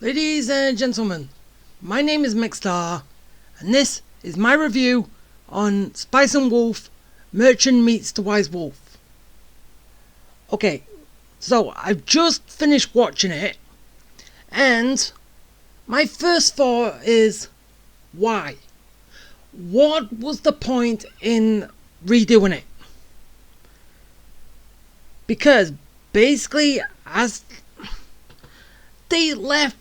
Ladies and gentlemen, my name is Mickstar, and this is my review on Spice and Wolf, Merchant Meets the Wise Wolf. Okay, so I've just finished watching it, and my first thought is, why? What was the point in redoing it? Because basically, as they left,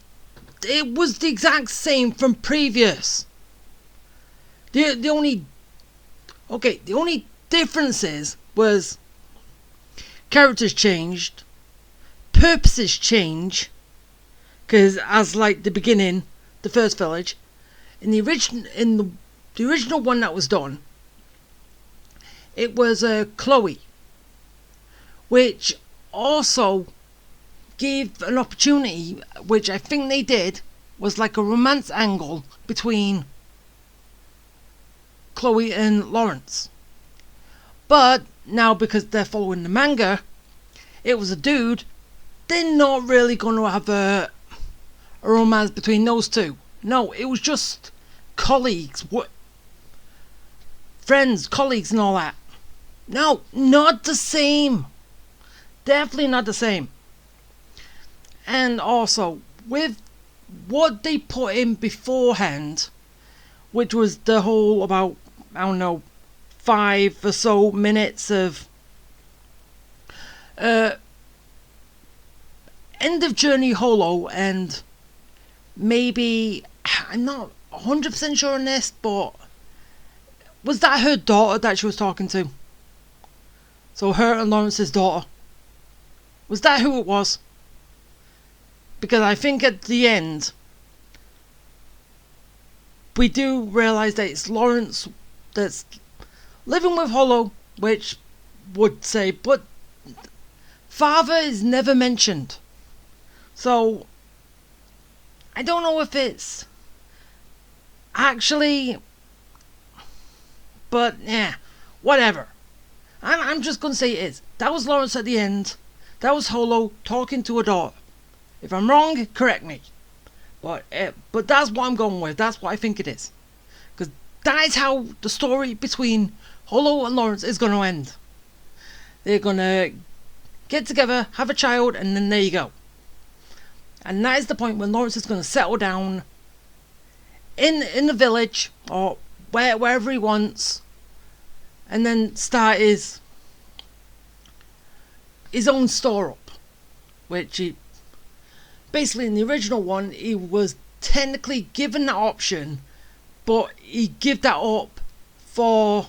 it was the exact same from previous. The only differences was characters changed, purposes change, because as like the beginning, the first village, in the original one that was done, it was Chloe, which also gave an opportunity, which I think they did, was like a romance angle between Chloe and Lawrence. But now, because they're following the manga, it was a dude, they're not really going to have a romance between those two. No, it was just colleagues, friends, colleagues and all that. No, not the same. Definitely not the same. And also, with what they put in beforehand, which was the whole about, 5 or so minutes of end of journey holo, and maybe, I'm not 100% sure on this, but was that her daughter that she was talking to? So her and Lawrence's daughter. Was that who it was? Because I think at the end, we do realise that it's Lawrence that's living with Holo, which would say, but father is never mentioned. So, I don't know if it's actually, but yeah, whatever. I'm just going to say it is. That was Lawrence at the end. That was Holo talking to a daughter. If I'm wrong, correct me. But that's what I'm going with. That's what I think it is. Because that is how the story between Holo and Lawrence is going to end. They're going to get together, have a child, and then there you go. And that is the point when Lawrence is going to settle down in the village, or wherever he wants, and then start his own store up. Which he... Basically, in the original one, he was technically given that option, but he gave that up so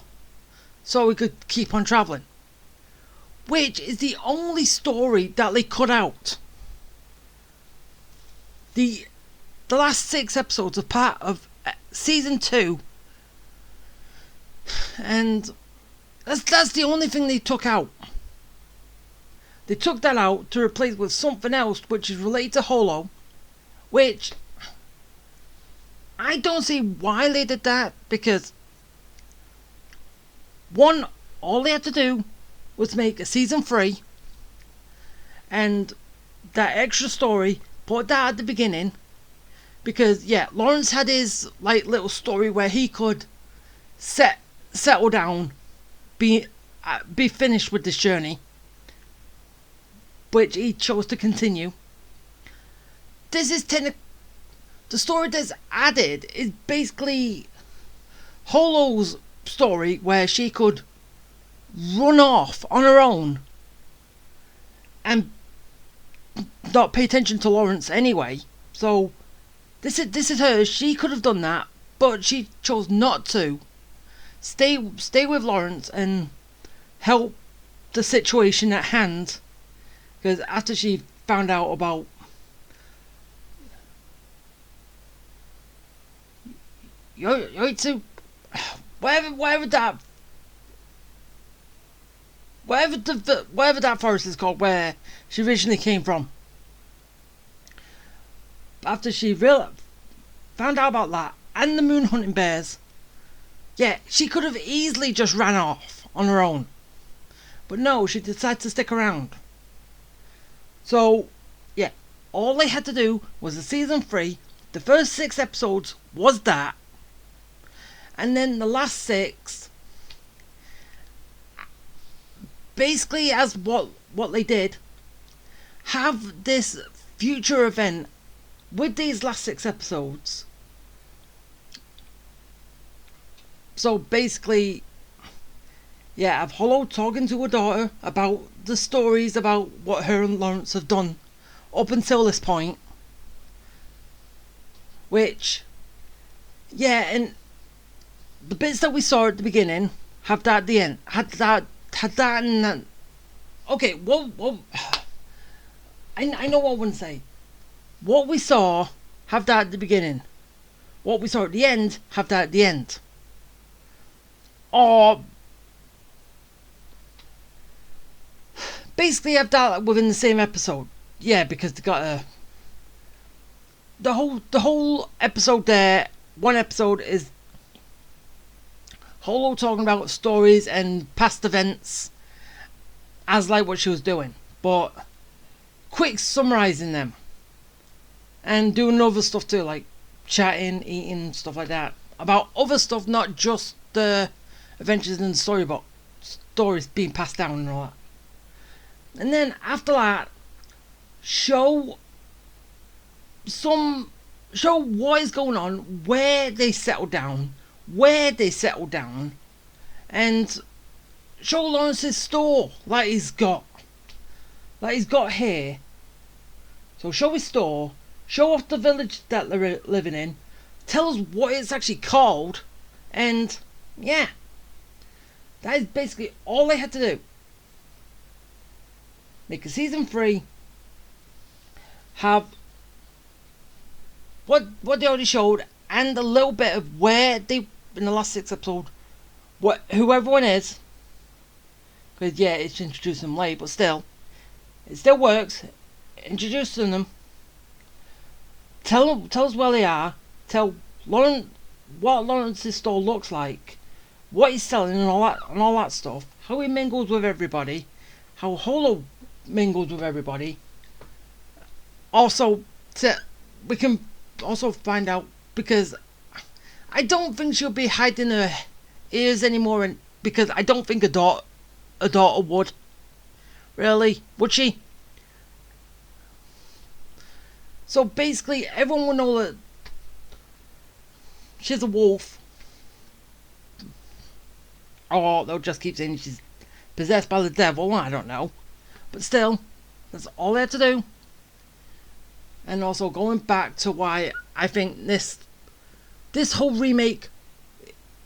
he could keep on travelling. Which is the only story that they cut out. The last 6 episodes are part of season 2, and that's the only thing they took out. They took that out to replace it with something else which is related to Holo, which I don't see why they did that, because one, all they had to do was make a season 3, and that extra story, put that at the beginning, because yeah, Lawrence had his like little story where he could settle down, be finished with this journey, which he chose to continue. This is the story that's added is basically Holo's story, where she could run off on her own and not pay attention to Lawrence anyway. So this is her. She could have done that, but she chose not to. Stay with Lawrence and help the situation at hand. Because after she found out about Yoitsu, whatever that forest is called, where she originally came from. After she found out about that and the moon hunting bears, yeah, she could have easily just ran off on her own, but no, she decided to stick around. So, yeah, all they had to do was the season 3. The first 6 episodes was that, and then the last 6 basically as what they did, have this future event with these last 6 episodes. So basically, yeah, have Hollow talking to her daughter about the stories about what her and Lawrence have done up until this point. Which, yeah, and the bits that we saw at the beginning have that at the end. Had that and then. Okay, well, I know what I want to say. What we saw, have that at the beginning. What we saw at the end, have that at the end. Or basically have that within the same episode. Yeah, because they got the whole episode there. One episode is Hollow talking about stories and past events as like what she was doing, but quick summarising them and doing other stuff too, like chatting, eating, stuff like that, about other stuff, not just the adventures in the storybook, stories being passed down and all that. And then after that, show what is going on, where they settle down, and show Lawrence's store that he's got here. So show his store, show off the village that they're living in, tell us what it's actually called, and yeah, that is basically all they had to do. Make a season 3, have what they already showed, and a little bit of where they, in the last 6 episodes, who everyone is. Because yeah, it's introduced them late, but still, it still works. Introducing them, tell us where they are, tell Lawrence what Lawrence's store looks like, what he's selling and all that stuff, how he mingles with everybody, how Hollow mingles with everybody. Also, we can also find out, because I don't think she'll be hiding her ears anymore, and because I don't think a daughter would. Really? Would she? So basically, everyone will know that she's a wolf. Or they'll just keep saying she's possessed by the devil. I don't know. But still, that's all they had to do. And also going back to why I think this whole remake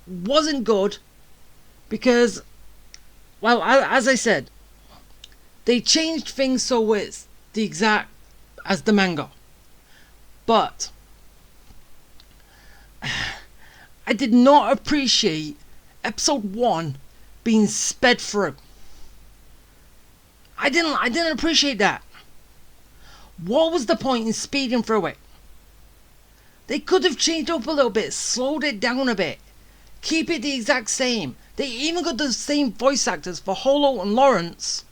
wasn't good, because, well, as I said, they changed things so it's the exact as the manga. But I did not appreciate episode 1 being sped through. I didn't appreciate that. What was the point in speeding through it? They could have changed up a little bit, slowed it down a bit, keep it the exact same. They even got the same voice actors for Hollow and Lawrence,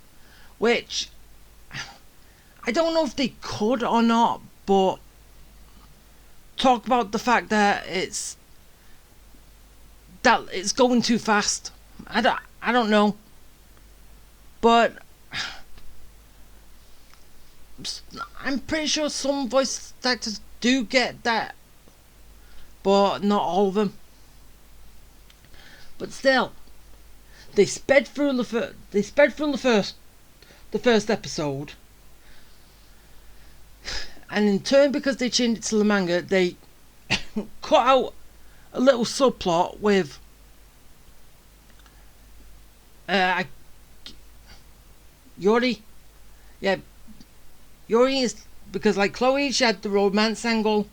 which I don't know if they could or not, but talk about the fact that it's going too fast. I don't know, but I'm pretty sure some voice actors do get that, but not all of them. But still, they sped through the first episode, and in turn, because they changed it to the manga, they cut out a little subplot with Yuri. Yeah, Yuri is, because like Chloe, she had the romance angle.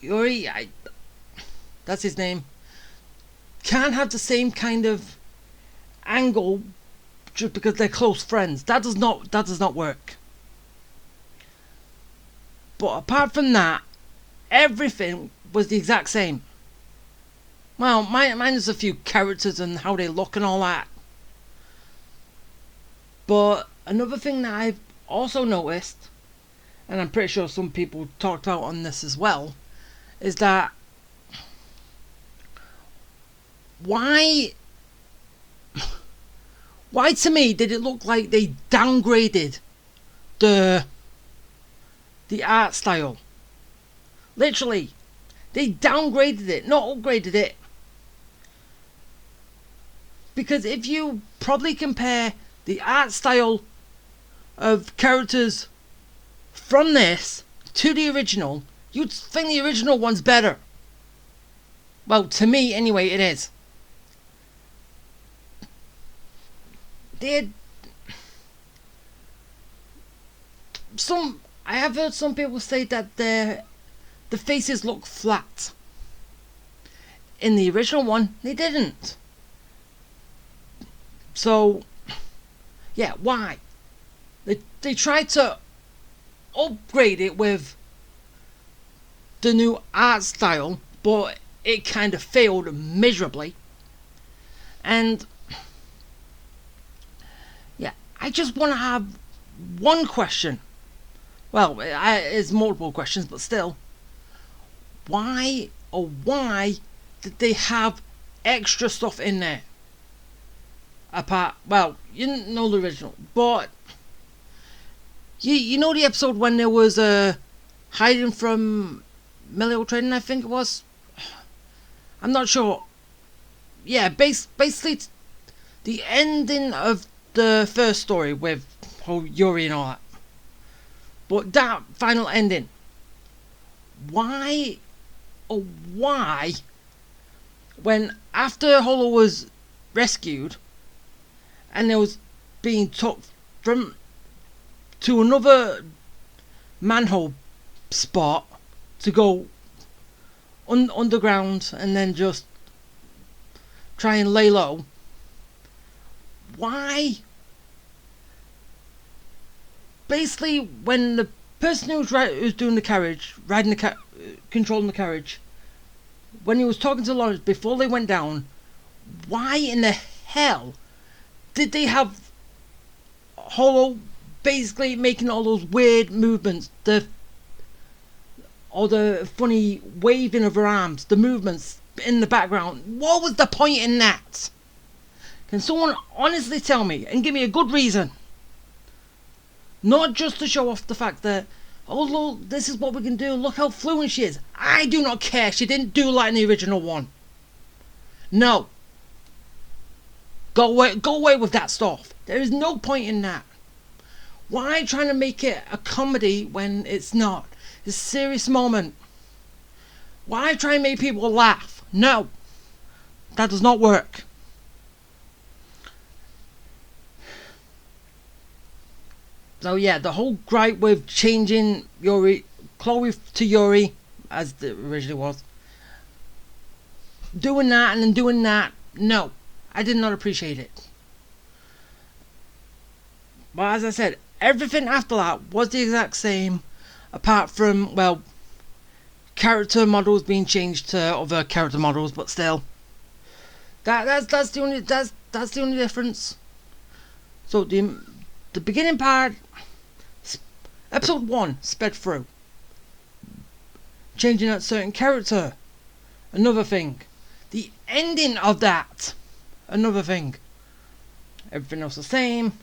Yuri, that's his name, can't have the same kind of angle just because they're close friends. That does not work. But apart from that, everything was the exact same. Well, minus a few characters and how they look and all that. But another thing that I've also noticed, and I'm pretty sure some people talked out on this as well, is that why to me did it look like they downgraded the art style? Literally, they downgraded it, not upgraded it. Because if you probably compare the art style of characters from this to the original, you'd think the original one's better. Well, to me anyway, it is. I have heard some people say that the faces look flat. In the original one, they didn't. So, yeah, why? They tried to upgrade it with the new art style, but it kind of failed miserably. And yeah, I just want to have one question. Well, it's multiple questions, but still. Why did they have extra stuff in there? Apart, well, you didn't know the original, but you know the episode when there was hiding from Melio Trading, I think it was. I'm not sure. Yeah, basically the ending of the first story with Yuri and all that. But that final ending, why, when after Holo was rescued and there was being took from to another manhole spot to go underground and then just try and lay low, why? Basically, when the person who's doing the carriage, controlling the carriage, when he was talking to Lawrence before they went down, why in the hell did they have Holo basically making all those weird movements, or the funny waving of her arms, the movements in the background? What was the point in that? Can someone honestly tell me and give me a good reason? Not just to show off the fact that, oh look, this is what we can do, look how fluent she is. I do not care, she didn't do like in the original one. No. Go away with that stuff. There is no point in that. Why trying to make it a comedy when it's not? It's a serious moment. Why try and make people laugh? No. That does not work. So yeah, the whole gripe with changing Chloe to Yuri, as it originally was, doing that and then doing that, no, I did not appreciate it. But as I said, everything after that was the exact same, apart from, well, character models being changed to other character models, but still, that's the only difference. So the beginning part, episode 1, sped through. Changing that certain character, another thing. The ending of that, another thing. Everything else the same.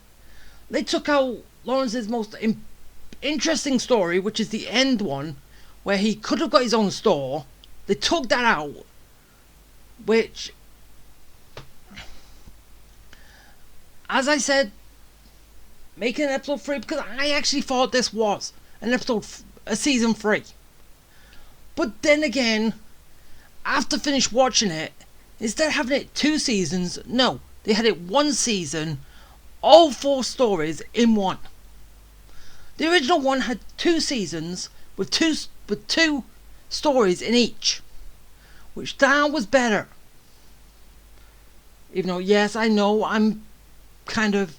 They took out Lawrence's most interesting story, which is the end one, where he could have got his own store. They took that out, which, as I said, making an episode 3, because I actually thought this was a season 3. But then again, after finish watching it, instead of having it 2 seasons, no, they had it 1 season, all 4 stories in one. The original one had 2 seasons with two stories in each, which that was better. Even though, yes, I know I'm kind of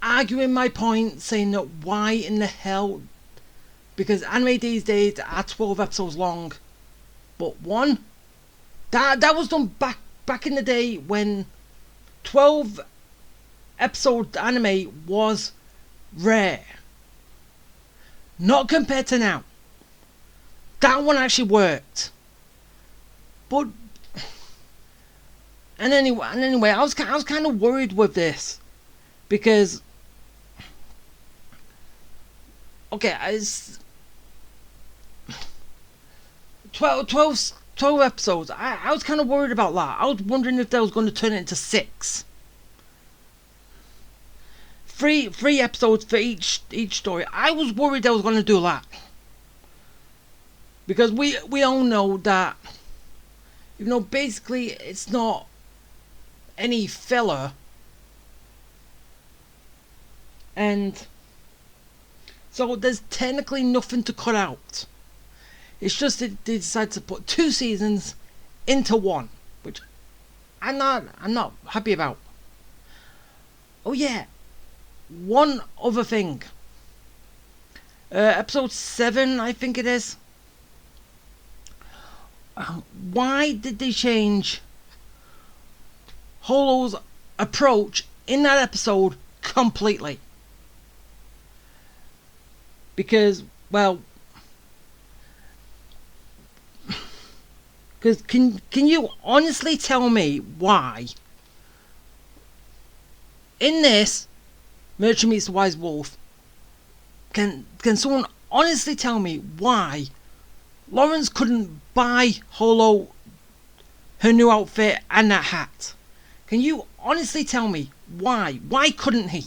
arguing my point, saying that why in the hell, because anime these days are 12 episodes long, but one that was done back in the day when 12 episode anime was rare. Not compared to now. That one actually worked. But and anyway, I was kind of worried with this because okay, it's 12 episodes. I was kind of worried about that. I was wondering if they was going to turn it into 6. Three episodes for each story. I was worried they was going to do that. Because we all know that, basically it's not any filler. And so there's technically nothing to cut out. It's just that they decided to put 2 seasons into 1, which I'm not happy about. Oh yeah, one other thing. Episode 7, I think it is. Why did they change Holo's approach in that episode completely? Because, well, because can you honestly tell me why in this Merchant Meets the Wise Wolf, can someone honestly tell me why Lawrence couldn't buy Holo her new outfit and that hat? Can you honestly tell me why? Why couldn't he?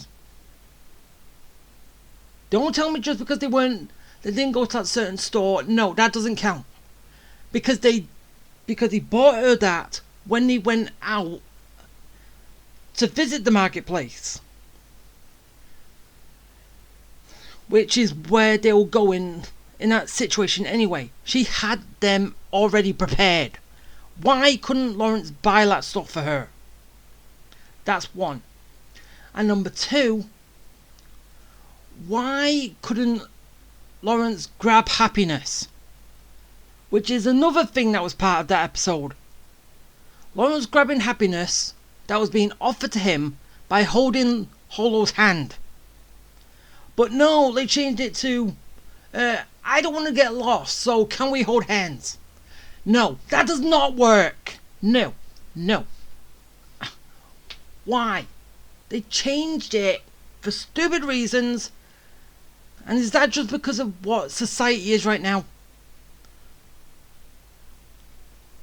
Don't tell me just because they didn't go to that certain store. No, that doesn't count. Because he bought her that when he went out to visit the marketplace, which is where they were going in that situation anyway. She had them already prepared. Why couldn't Lawrence buy that stuff for her? That's one. And number 2, why couldn't Lawrence grab happiness? Which is another thing that was part of that episode. Lawrence grabbing happiness that was being offered to him by holding Holo's hand. But no, they changed it to, I don't want to get lost, so can we hold hands? No, that does not work. No. Why? They changed it for stupid reasons. And is that just because of what society is right now?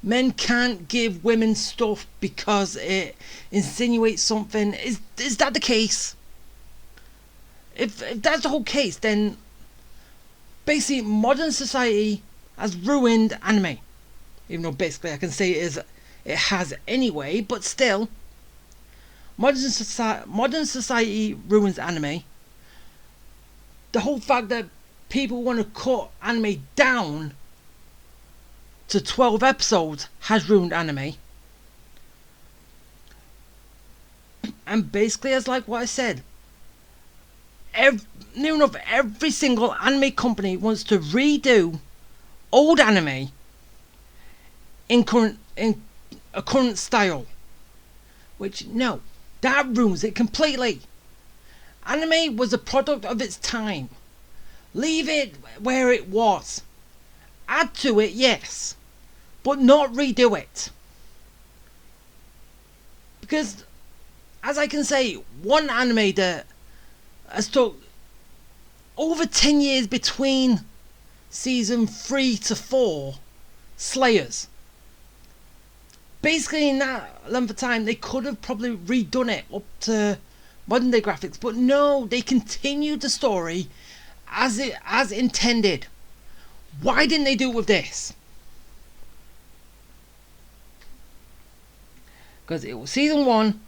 Men can't give women stuff because it insinuates something. Is that the case? If that's the whole case, then basically modern society has ruined anime. Even though basically I can say it has anyway, but still, modern society ruins anime. The whole fact that people want to cut anime down to 12 episodes has ruined anime. And basically, as like what I said, near enough every single anime company wants to redo old anime in a current style, which no, that ruins it completely. Anime was a product of its time. Leave it where it was. Add to it, yes, but not redo it. Because, as I can say, one anime that has took over 10 years between season 3 to 4, Slayers. Basically in that length of time they could have probably redone it up to modern day graphics, but no, they continued the story as intended. Why didn't they do it with this? Because it was season 1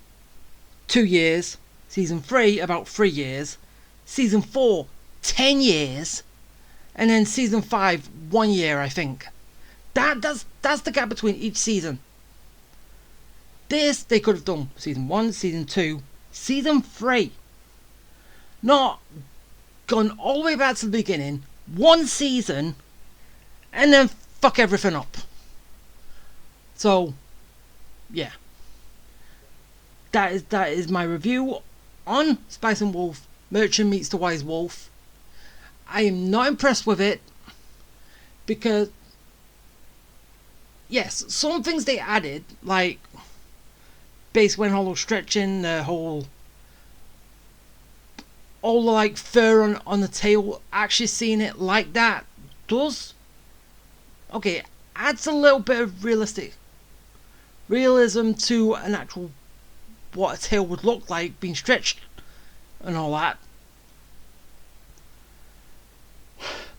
2 years, season 3 about 3 years, season 4 10 years, and then season 5 1 year, I think. That's the gap between each season. This they could have done season 1, season 2, season 3. Not gone all the way back to the beginning, 1 season, and then fuck everything up. So, yeah. That is my review on Spice and Wolf, Merchant Meets the Wise Wolf. I am not impressed with it because, yes, some things they added, like basically when Hollow stretching, the whole all the like fur on the tail, actually seeing it like that does, okay, adds a little bit of realism to an actual what a tail would look like being stretched and all that.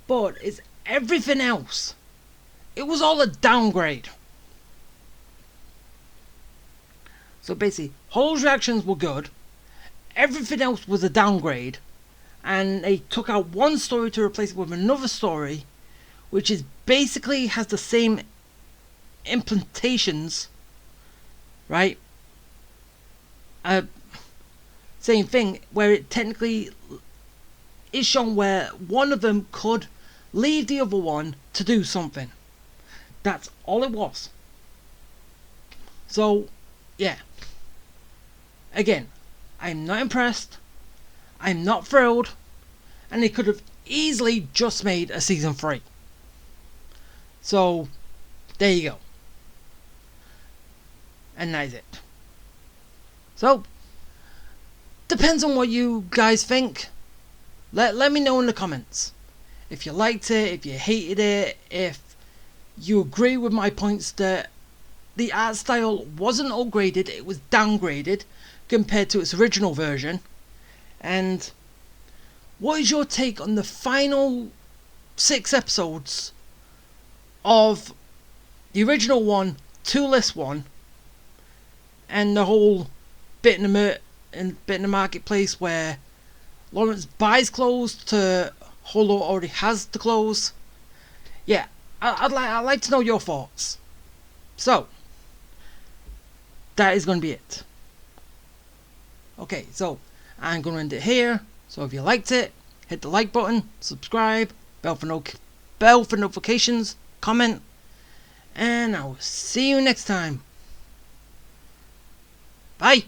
But it's everything else. It was all a downgrade. So basically, Hollow's reactions were good. Everything else was a downgrade. And they took out one story to replace it with another story, which is basically has the same implementations, right? Same thing, where it technically is shown where one of them could leave the other one to do something. That's all it was. So, yeah. Again, I'm not impressed. I'm not thrilled. And they could have easily just made a season 3. So, there you go. And that is it. So, depends on what you guys think. Let me know in the comments. If you liked it, if you hated it, if you agree with my points that the art style wasn't upgraded, it was downgraded compared to its original version. And what is your take on the final 6 episodes of the original one to this one, and the whole bit in the marketplace where Lawrence buys clothes to Hollow already has the clothes? Yeah, I'd like to know your thoughts. So that is going to be it. Okay, so I'm going to end it here. So if you liked it, hit the like button, subscribe, bell for notifications, comment, and I will see you next time. Bye.